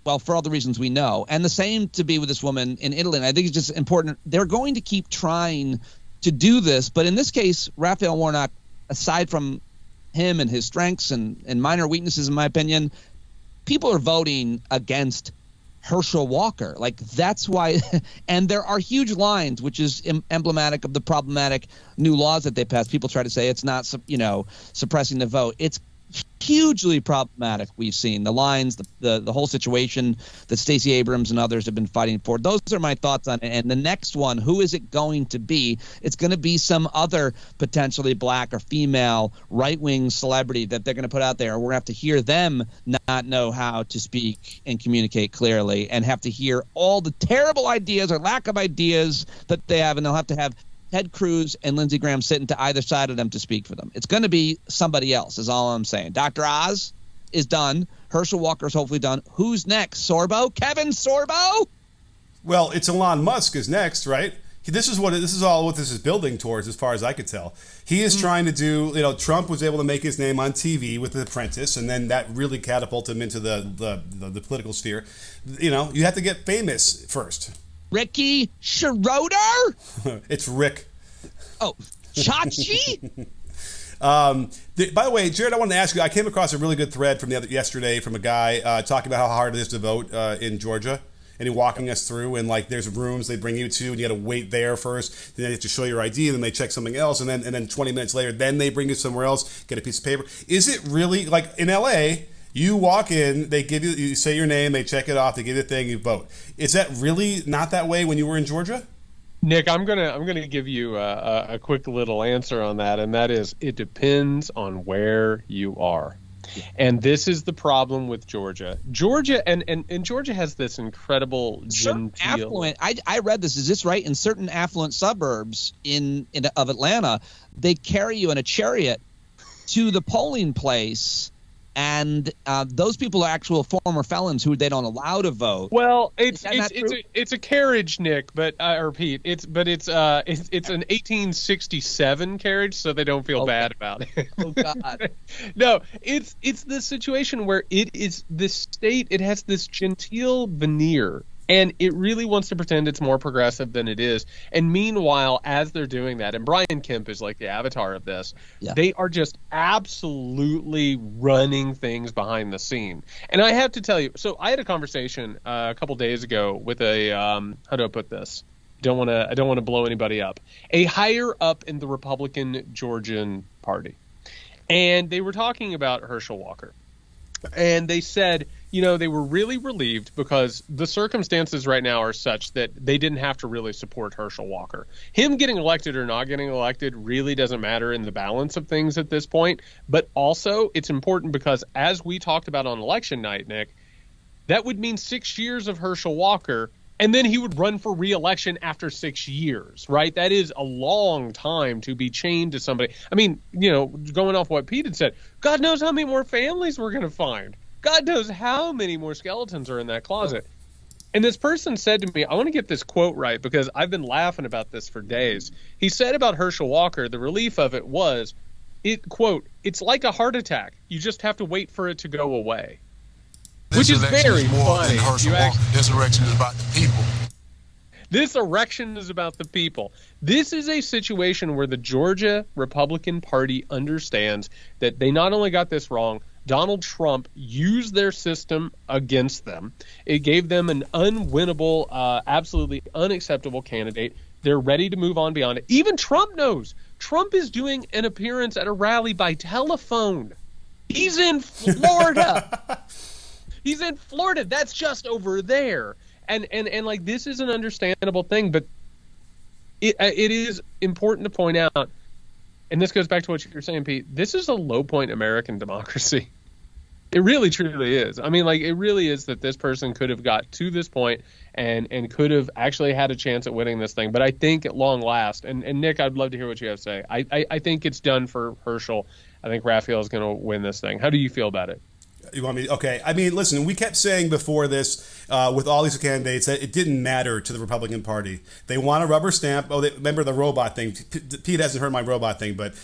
well, for all the reasons we know. And the same to be with this woman in Italy. And I think it's just important. They're going to keep trying to do this. But in this case, Raphael Warnock, aside from him and his strengths and minor weaknesses, in my opinion, people are voting against Herschel Walker. Like, that's why. And there are huge lines, which is emblematic of the problematic new laws that they passed. People try to say it's not, suppressing the vote. It's hugely problematic. We've seen the lines, the whole situation that Stacey Abrams and others have been fighting for. Those are my thoughts on it. And the next one, who is it going to be? It's going to be some other potentially black or female right-wing celebrity that they're going to put out there. We're going to have to hear them not know how to speak and communicate clearly and have to hear all the terrible ideas or lack of ideas that they have, and they'll have to have Ted Cruz and Lindsey Graham sitting to either side of them to speak for them. It's going to be somebody else, is all I'm saying. Dr. Oz is done. Herschel Walker's hopefully done. Who's next? Sorbo? Kevin Sorbo? Well, it's Elon Musk is next, right? This is all what this is building towards, as far as I could tell. He is trying to do, Trump was able to make his name on TV with The Apprentice, and then that really catapulted him into the political sphere. You have to get famous first. Ricky Schroeder? It's Rick. Oh, Chachi? By the way, Jared, I wanted to ask you, I came across a really good thread from yesterday from a guy talking about how hard it is to vote in Georgia. And he walking us through, and like there's rooms they bring you to, and you got to wait there first. Then they have to show your ID, and then they check something else, and then 20 minutes later, then they bring you somewhere else, get a piece of paper. Is it really like in LA? You walk in, they give you say your name, they check it off, they give you the thing, you vote. Is that really not that way when you were in Georgia? Nick, I'm gonna give you a quick little answer on that, and that is it depends on where you are. And this is the problem with Georgia. Georgia and Georgia has this incredible affluent. I read this. Is this right? In certain affluent suburbs of Atlanta, they carry you in a chariot to the polling place, And those people are actual former felons who they don't allow to vote. Well, it's a carriage, Nick, but or Pete. It's an 1867 carriage, so they don't feel bad about it. Oh God. No, it's this situation where it is this state. It has this genteel veneer. And it really wants to pretend it's more progressive than it is. And meanwhile, as they're doing that, and Brian Kemp is like the avatar of this, they are just absolutely running things behind the scene. And I have to tell you, so I had a conversation a couple days ago with a how do I put this? I don't want to blow anybody up. A higher up in the Republican Georgian Party, and they were talking about Herschel Walker, and they said, they were really relieved because the circumstances right now are such that they didn't have to really support Herschel Walker. Him getting elected or not getting elected really doesn't matter in the balance of things at this point. But also it's important because, as we talked about on election night, Nick, that would mean 6 years of Herschel Walker, and then he would run for re-election after 6 years, right? That is a long time to be chained to somebody. I mean, going off what Pete had said, God knows how many more families we're going to find. God knows how many more skeletons are in that closet. And this person said to me, I want to get this quote right because I've been laughing about this for days. He said about Herschel Walker, the relief of it was, quote, it's like a heart attack. You just have to wait for it to go away. Which is very funny. This election is about the people. This election is about the people. This is a situation where the Georgia Republican Party understands that they not only got this wrong, Donald Trump used their system against them. It gave them an unwinnable, absolutely unacceptable candidate. They're ready to move on beyond it. Even Trump knows. Trump is doing an appearance at a rally by telephone. He's in Florida. He's in Florida. That's just over there. And like, this is an understandable thing, but it is important to point out, and this goes back to what you were saying, Pete, this is a low point in American democracy. It really, truly is. I mean, like, it really is that this person could have got to this point and could have actually had a chance at winning this thing. But I think at long last, and Nick, I'd love to hear what you have to say. I think it's done for Herschel. I think Raphael is going to win this thing. How do you feel about it? You want me? Okay. I mean, listen, we kept saying before this, with all these candidates, that it didn't matter to the Republican Party. They want a rubber stamp. Oh, remember the robot thing? Pete hasn't heard my robot thing, but,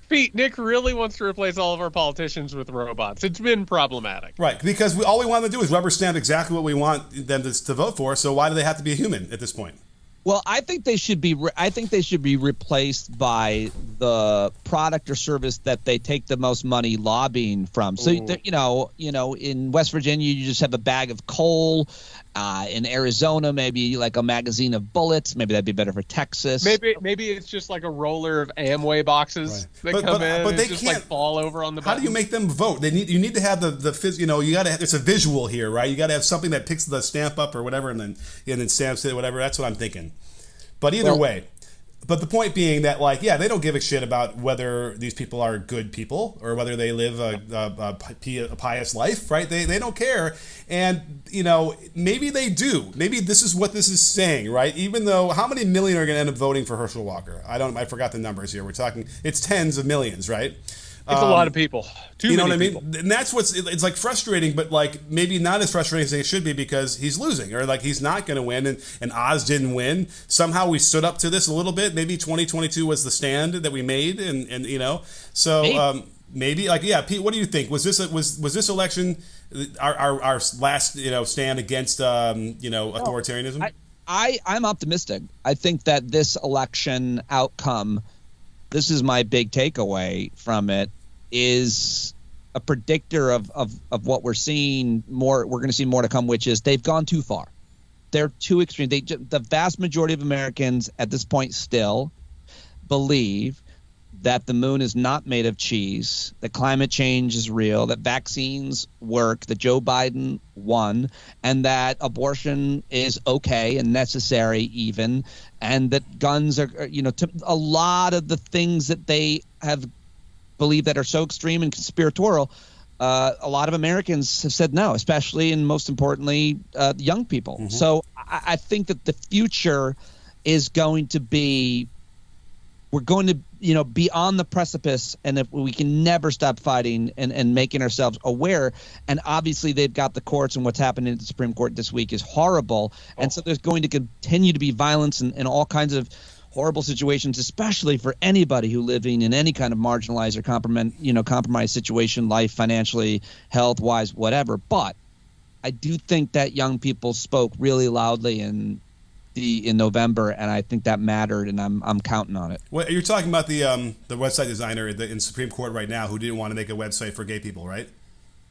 Pete, Nick really wants to replace all of our politicians with robots. It's been problematic. Right, because all we want to do is rubber stamp exactly what we want them to vote for, so why do they have to be a human at this point? Well, I think they should be replaced by the product or service that they take the most money lobbying from. So in West Virginia, you just have a bag of coal. In Arizona, maybe like a magazine of bullets. Maybe that'd be better for Texas. Maybe it's just like a roller of Amway boxes that come in. But they just can't fall over on the button. How do you make them vote? You need to have you got to. It's a visual here, right? You got to have something that picks the stamp up or whatever, and then stamps it, whatever. That's what I'm thinking. But either way. But the point being that, they don't give a shit about whether these people are good people or whether they live a pious life, right? They don't care. And, maybe they do. Maybe this is what this is saying, right? Even though, how many million are going to end up voting for Herschel Walker? I forgot the numbers here. We're talking, it's tens of millions, right? It's a lot of people. Too many people. And that's it's like frustrating, but maybe not as frustrating as it should be because he's losing or he's not going to win and Oz didn't win. Somehow we stood up to this a little bit. Maybe 2022 was the stand that we made and so maybe Pete, what do you think? Was this election our last stand against authoritarianism? I'm optimistic. I think that this election outcome, this is my big takeaway from it, is a predictor of what we're seeing more. We're going to see more to come, which is they've gone too far. They're too extreme. The vast majority of Americans at this point still believe that the moon is not made of cheese, that climate change is real, that vaccines work, that Joe Biden won, and that abortion is okay and necessary even, and that guns are, a lot of the things that they have believed that are so extreme and conspiratorial, a lot of Americans have said no, especially and most importantly, young people. Mm-hmm. So I think that the future is going to be, we're going to, be on the precipice, and if we can never stop fighting and making ourselves aware. And obviously they've got the courts, and what's happening at the Supreme Court this week is horrible. And so there's going to continue to be violence and all kinds of horrible situations, especially for anybody who living in any kind of marginalized or compromised situation, life, financially, health wise, whatever. But I do think that young people spoke really loudly in November, and I think that mattered, and I'm counting on it. Well, you're talking about the website designer in Supreme Court right now who didn't want to make a website for gay people, right?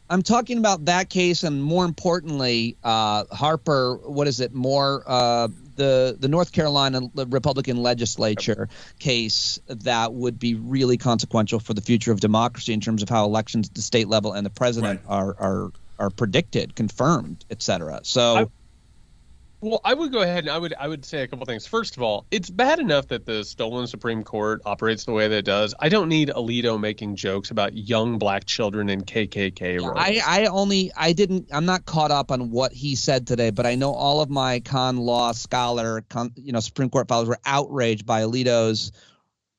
I'm talking about that case, and more importantly, Harper. What is it? The North Carolina Republican legislature case that would be really consequential for the future of democracy in terms of how elections at the state level and the president are predicted, confirmed, et cetera. So. Well, I would go ahead and I would say a couple things. First of all, it's bad enough that the stolen Supreme Court operates the way that it does. I don't need Alito making jokes about young black children in KKK robes. I'm not caught up on what he said today, but I know all of my con law scholar, Supreme Court followers were outraged by Alito's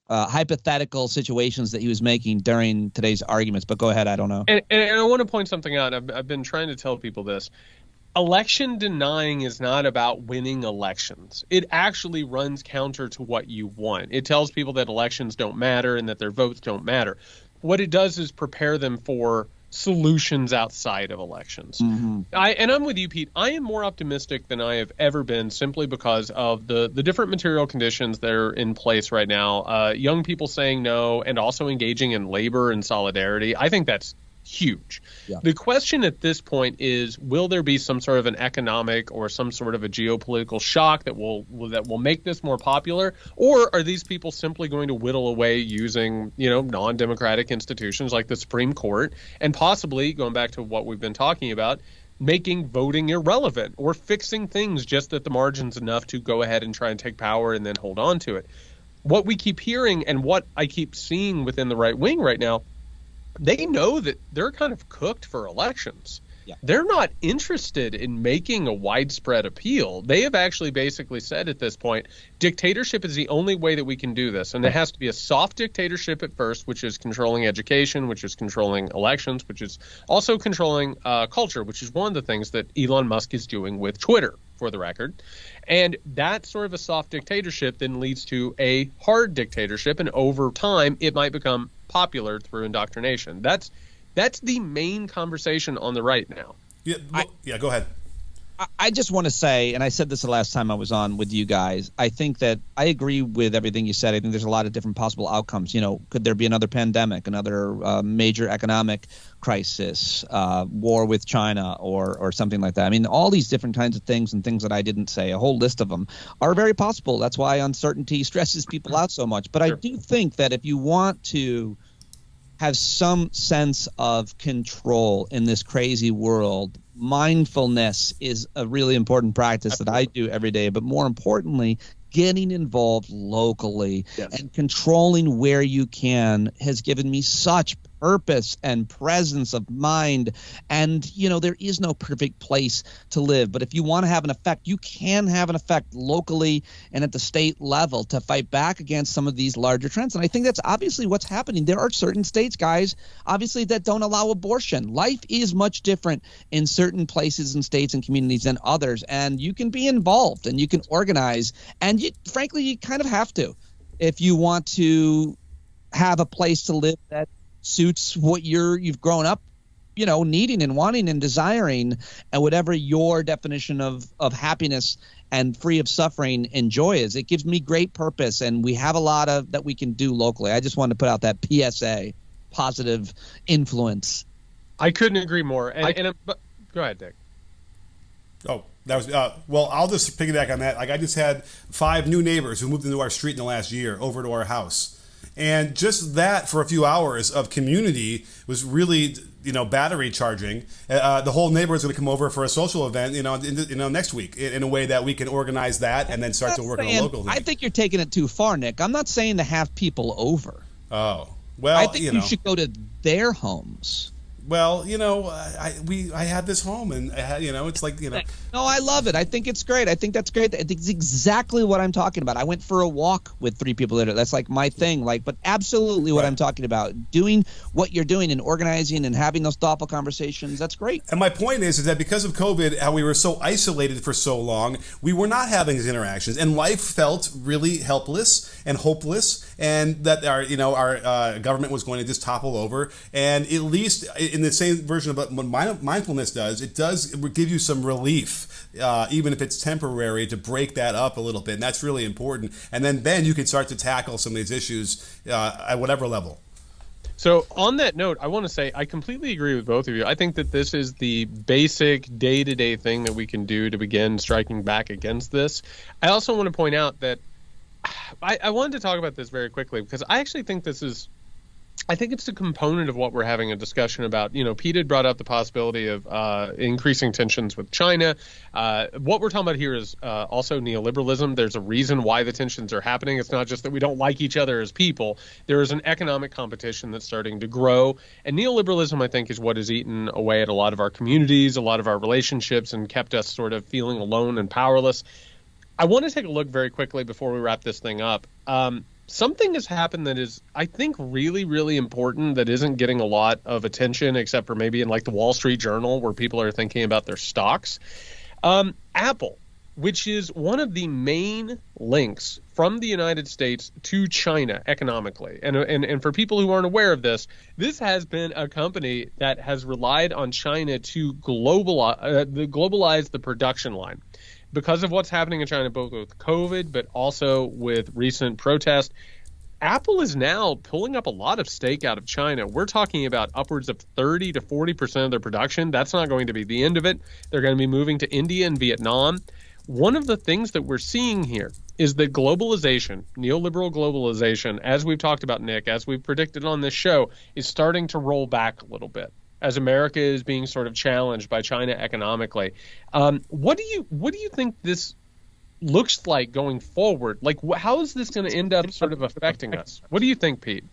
hypothetical situations that he was making during today's arguments. But go ahead, I don't know. And I want to point something out. I've been trying to tell people this. Election denying is not about winning elections. It actually runs counter to what you want. It tells people that elections don't matter and that their votes don't matter. What it does is prepare them for solutions outside of elections. Mm-hmm. I'm with you, Pete. I am more optimistic than I have ever been, simply because of the different material conditions that are in place right now. Young people saying no and also engaging in labor and solidarity. I think that's huge. Yeah. The question at this point is, will there be some sort of an economic or some sort of a geopolitical shock that will make this more popular, or are these people simply going to whittle away using non-democratic institutions like the Supreme Court, and possibly, going back to what we've been talking about, making voting irrelevant or fixing things just at the margins enough to go ahead and try and take power and then hold on to it? What we keep hearing and what I keep seeing within the right wing right now, they know that they're kind of cooked for elections. Yeah. They're not interested in making a widespread appeal. They have actually basically said at this point, dictatorship is the only way that we can do this. And it has to be a soft dictatorship at first, which is controlling education, which is controlling elections, which is also controlling culture, which is one of the things that Elon Musk is doing with Twitter, for the record. And that sort of a soft dictatorship then leads to a hard dictatorship. And over time, it might become popular through indoctrination. That's the main conversation on the right now. Yeah, go ahead. I just want to say, and I said this the last time I was on with you guys, I think that I agree with everything you said. I think there's a lot of different possible outcomes. Could there be another pandemic, another major economic crisis, war with China, or something like that? I mean, all these different kinds of things and things that I didn't say, a whole list of them, are very possible. That's why uncertainty stresses people out so much. But sure. I do think that if you want to have some sense of control in this crazy world, mindfulness is a really important practice Absolutely. That I do every day. But more importantly, getting involved locally and controlling where you can has given me such purpose and presence of mind. And, there is no perfect place to live. But if you want to have an effect, you can have an effect locally and at the state level to fight back against some of these larger trends. And I think that's obviously what's happening. There are certain states, guys, obviously, that don't allow abortion. Life is much different in certain places and states and communities than others. And you can be involved and you can organize. And frankly, you kind of have to if you want to have a place to live that suits what you've grown up, needing and wanting and desiring, and whatever your definition of happiness and free of suffering and joy is. It gives me great purpose, and we have a lot of that we can do locally. I just wanted to put out that PSA, positive influence. I couldn't agree more. But go ahead, Dick. Oh, that was well. I'll just piggyback on that. Like, I just had 5 new neighbors who moved into our street in the last year over to our house. And just that for a few hours of community was really, battery charging. The whole neighborhood's going to come over for a social event, next week in a way that we can organize that and then start to work on a local thing. I think you're taking it too far, Nick. I'm not saying to have people over. Oh, well, I think you should go to their homes. well, I had this home, and I had, it's like, No, I love it. I think it's great. I think that's great. I think it's exactly what I'm talking about. I went for a walk with 3 people that that's like my thing. But absolutely what I'm talking about. Doing what you're doing and organizing and having those thoughtful conversations. That's great. And my point is that because of COVID, how we were so isolated for so long, we were not having these interactions, and life felt really helpless and hopeless, and that our government was going to just topple over. And at least in the same version of what mindfulness does, it does give you some relief, even if it's temporary, to break that up a little bit. And that's really important. And then you can start to tackle some of these issues at whatever level. So on that note, I want to say I completely agree with both of you. I think that this is the basic day-to-day thing that we can do to begin striking back against this. I also want to point out that I wanted to talk about this very quickly because I actually think I think it's a component of what we're having a discussion about. Pete had brought up the possibility of increasing tensions with China. What we're talking about here is also neoliberalism. There's a reason why the tensions are happening. It's not just that we don't like each other as people. There is an economic competition that's starting to grow. And neoliberalism, I think, is what has eaten away at a lot of our communities, a lot of our relationships, and kept us sort of feeling alone and powerless. I want to take a look very quickly before we wrap this thing up. Something has happened that is, I think, really, really important that isn't getting a lot of attention, except for maybe in like the Wall Street Journal where people are thinking about their stocks. Apple, which is one of the main links from the United States to China economically. And for people who aren't aware of this, this has been a company that has relied on China to globalize the production line. Because of what's happening in China, both with COVID, but also with recent protests, Apple is now pulling up a lot of stake out of China. We're talking about upwards of 30 to 40% of their production. That's not going to be the end of it. They're going to be moving to India and Vietnam. One of the things that we're seeing here is that globalization, neoliberal globalization, as we've talked about, Nick, as we've predicted on this show, is starting to roll back a little bit as America is being sort of challenged by China economically. What do you think this looks like going forward? Like, how is this going to end up sort of affecting us? What do you think, Pete?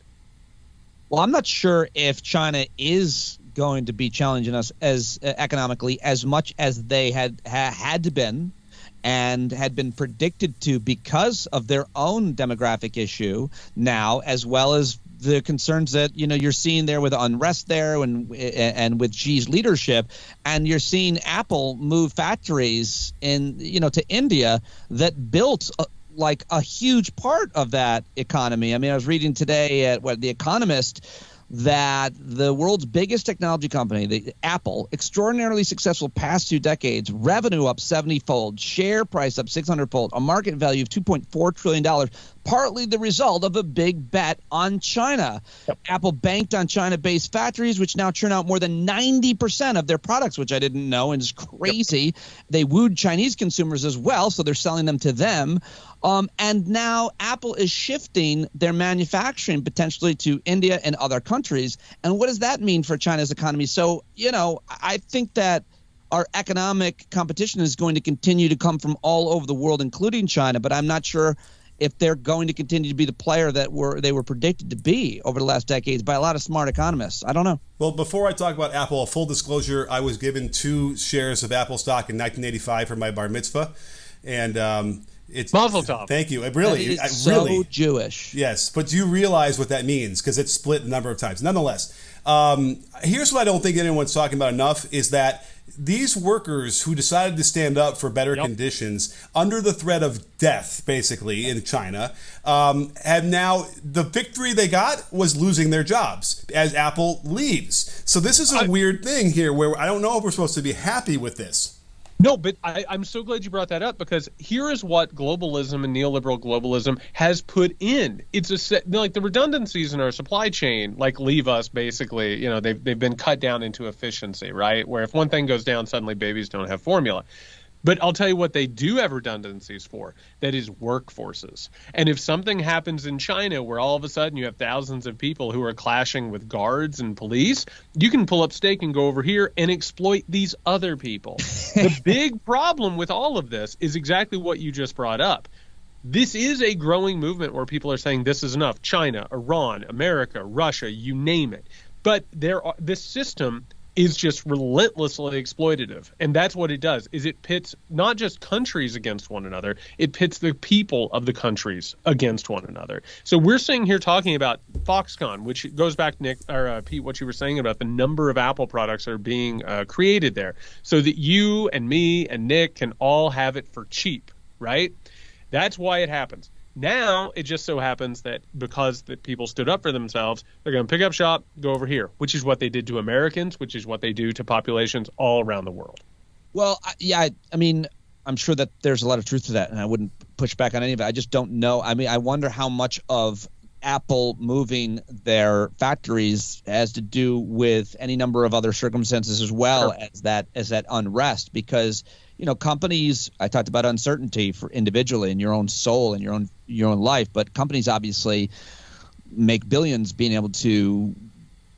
Well, I'm not sure if China is going to be challenging us as economically as much as they had to been and had been predicted to because of their own demographic issue now, as well as the concerns that you're seeing there with unrest there and with Xi's leadership, and you're seeing Apple move factories in to India that built like a huge part of that economy. I mean, I was reading today at The Economist that the world's biggest technology company, the Apple, extraordinarily successful past 2 decades, revenue up 70-fold, share price up 600-fold, a market value of $2.4 trillion, partly the result of a big bet on China. Yep. Apple banked on China-based factories, which now churn out more than 90% of their products, which I didn't know, and is crazy. Yep. They wooed Chinese consumers as well, so they're selling them to them. And now Apple is shifting their manufacturing potentially to India and other countries. And what does that mean for China's economy? So, I think that our economic competition is going to continue to come from all over the world, including China. But I'm not sure if they're going to continue to be the player that they were predicted to be over the last decades by a lot of smart economists. I don't know. Well, before I talk about Apple, full disclosure, I was given 2 shares of Apple stock in 1985 for my bar mitzvah. And it's Mazel tov. Thank you. Really, so Jewish. Yes, but you realize what that means because it's split a number of times. Nonetheless, here's what I don't think anyone's talking about enough is that these workers who decided to stand up for better conditions under the threat of death, basically, in China, have now, the victory they got was losing their jobs as Apple leaves. So this is a weird thing here where I don't know if we're supposed to be happy with this. No, but I'm so glad you brought that up because here is what globalism and neoliberal globalism has put in. It's like the redundancies in our supply chain, like leave us basically, they've been cut down into efficiency, right? Where if one thing goes down, suddenly babies don't have formula. But I'll tell you what they do have redundancies for. That is workforces. And if something happens in China where all of a sudden you have thousands of people who are clashing with guards and police, you can pull up stake and go over here and exploit these other people. The big problem with all of this is exactly what you just brought up. This is a growing movement where people are saying this is enough. China, Iran, America, Russia, you name it. But this system is just relentlessly exploitative. And that's what it does, is it pits not just countries against one another, it pits the people of the countries against one another. So we're sitting here talking about Foxconn, which goes back, Nick, or Pete, what you were saying about the number of Apple products that are being created there so that you and me and Nick can all have it for cheap, right? That's why it happens. Now, it just so happens that because the people stood up for themselves, they're going to pick up shop, go over here, which is what they did to Americans, which is what they do to populations all around the world. Well, yeah, I mean, I'm sure that there's a lot of truth to that, and I wouldn't push back on any of it. I just don't know. I mean, I wonder how much of Apple moving their factories has to do with any number of other circumstances as well as that unrest, because companies, I talked about uncertainty for individually in your own soul and your own life, but companies obviously make billions being able to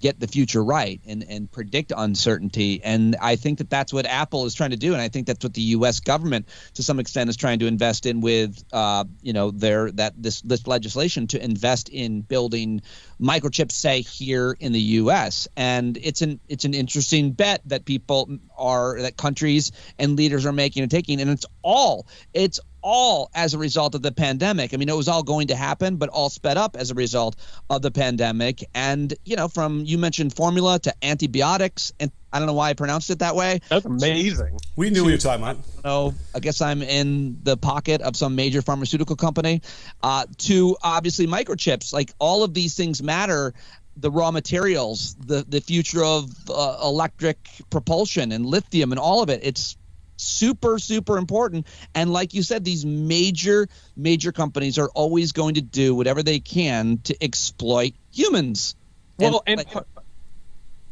get the future right and predict uncertainty. And I think that that's what Apple is trying to do. And I think that's what the U.S. government to some extent is trying to invest in with, this legislation to invest in building microchips, say, here in the U.S. And it's an interesting bet that that countries and leaders are making and taking. And it's all as a result of the pandemic. I mean, it was all going to happen, but all sped up as a result of the pandemic. And, from you mentioned formula to antibiotics, and I don't know why I pronounced it that way. That's amazing. We knew what you were talking about. I guess I'm in the pocket of some major pharmaceutical company, to obviously microchips. Like, all of these things matter. The raw materials, the future of electric propulsion and lithium and all of it. It's super, super important. And like you said, these major companies are always going to do whatever they can to exploit humans. Well,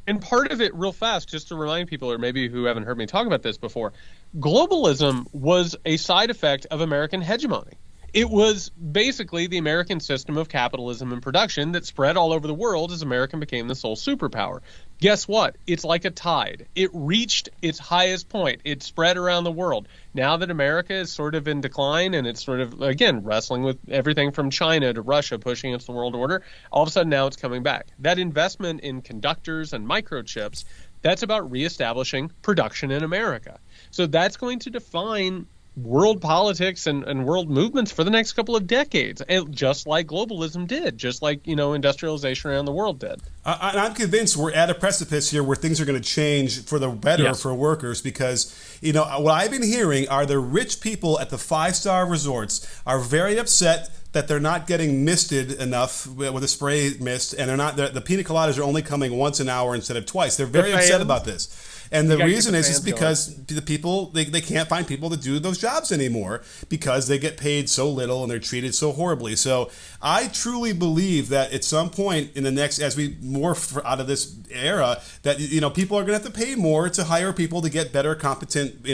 and part of it, real fast, just to remind people, or maybe who haven't heard me talk about this before, globalism was a side effect of American hegemony. It was basically the American system of capitalism and production that spread all over the world as America became the sole superpower. Guess what? It's like a tide. It reached its highest point. It spread around the world. Now that America is sort of in decline and it's sort of, again, wrestling with everything from China to Russia pushing against the world order, all of a sudden now it's coming back. That investment in conductors and microchips, that's about reestablishing production in America. So that's going to define world politics and world movements for the next couple of decades, just like globalism did, just like industrialization around the world did. I'm convinced we're at a precipice here where things are going to change for the better for workers, because what I've been hearing are the rich people at the 5-star resorts are very upset that they're not getting misted enough with a spray mist, and the pina coladas are only coming once an hour instead of twice. They're very upset about this. And the reason is because the people, they can't find people to do those jobs anymore because they get paid so little and they're treated so horribly. So I truly believe that at some point in the next, as we morph out of this era, that people are going to have to pay more to hire people to get better, competent,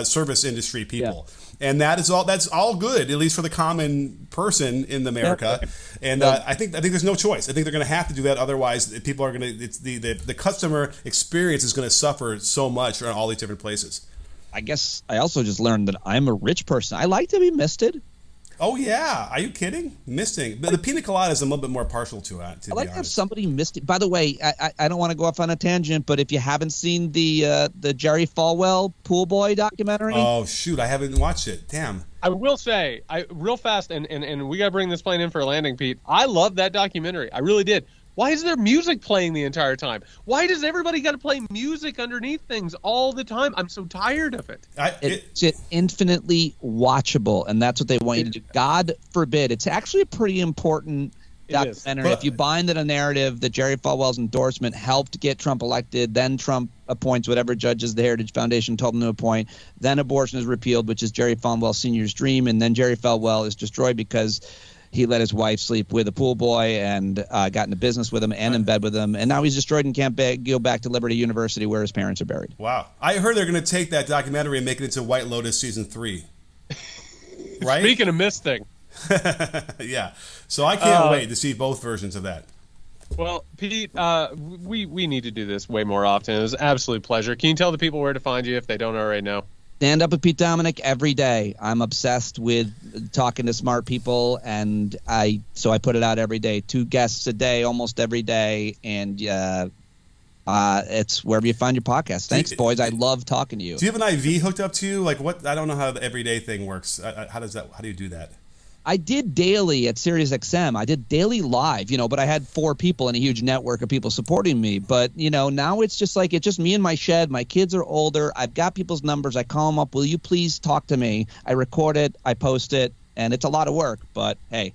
service industry people. Yeah. And that's all good, at least for the common person in America. And I think there's no choice. I think they're going to have to do that. Otherwise, people are going to. It's the customer experience is going to suffer so much in all these different places. I guess I also just learned that I'm a rich person. I like to be misted. Oh yeah, are you kidding? Misting. The pina colada is a little bit more partial to it. I like to have somebody mist it. By the way, I don't want to go off on a tangent, but if you haven't seen the Jerry Falwell Pool Boy documentary, oh shoot, I haven't watched it. Damn. I will say, real fast, and we got to bring this plane in for a landing, Pete. I love that documentary. I really did. Why is there music playing the entire time? Why does everybody got to play music underneath things all the time? I'm so tired of it. It's infinitely watchable, and that's what they want you to do. God forbid. It's actually a pretty important documentary. If you buy into the narrative that Jerry Falwell's endorsement helped get Trump elected, then Trump appoints whatever judges the Heritage Foundation told him to appoint, then abortion is repealed, which is Jerry Falwell Sr.'s dream, and then Jerry Falwell is destroyed because he let his wife sleep with a pool boy and got into business with him and in bed with him. And now he's destroyed and can't go back to Liberty University where his parents are buried. Wow. I heard they're going to take that documentary and make it into White Lotus Season 3. Right? Speaking of misting. Yeah. So I can't wait to see both versions of that. Well, Pete, we need to do this way more often. It was an absolute pleasure. Can you tell the people where to find you if they don't already know? Stand Up with Pete Dominick every day. I'm obsessed with talking to smart people, and so I put it out every day. 2 guests a day, almost every day, and It's wherever you find your podcast. Thanks, boys. I love talking to you. Do you have an IV hooked up to you? Like what? I don't know how the everyday thing works. How do you do that? I did daily at SiriusXM. I did daily live, but I had 4 people and a huge network of people supporting me. But, now it's just me in my shed. My kids are older. I've got people's numbers. I call them up. Will you please talk to me? I record it. I post it. And it's a lot of work. But, hey,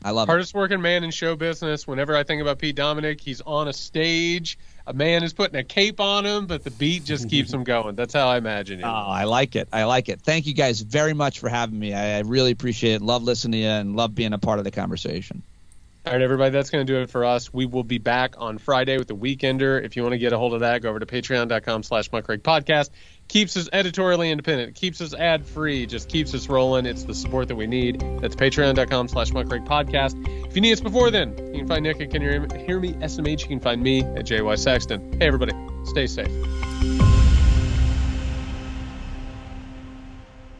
I love it. Hardest working man in show business. Whenever I think about Pete Dominick, he's on a stage. A man is putting a cape on him, but the beat just keeps him going. That's how I imagine it. Oh, I like it. Thank you guys very much for having me. I really appreciate it. Love listening to you and love being a part of the conversation. All right, everybody, that's going to do it for us. We will be back on Friday with the Weekender. If you want to get a hold of that, go over to patreon.com/MuckRakePodcast. Keeps us editorially independent. Keeps us ad-free. Just keeps us rolling. It's the support that we need. That's patreon.com/MuckRakePodcast. If you need us before then, you can find Nick at Can You Hear Me SMH. You can find me at JY Saxton. Hey, everybody, stay safe.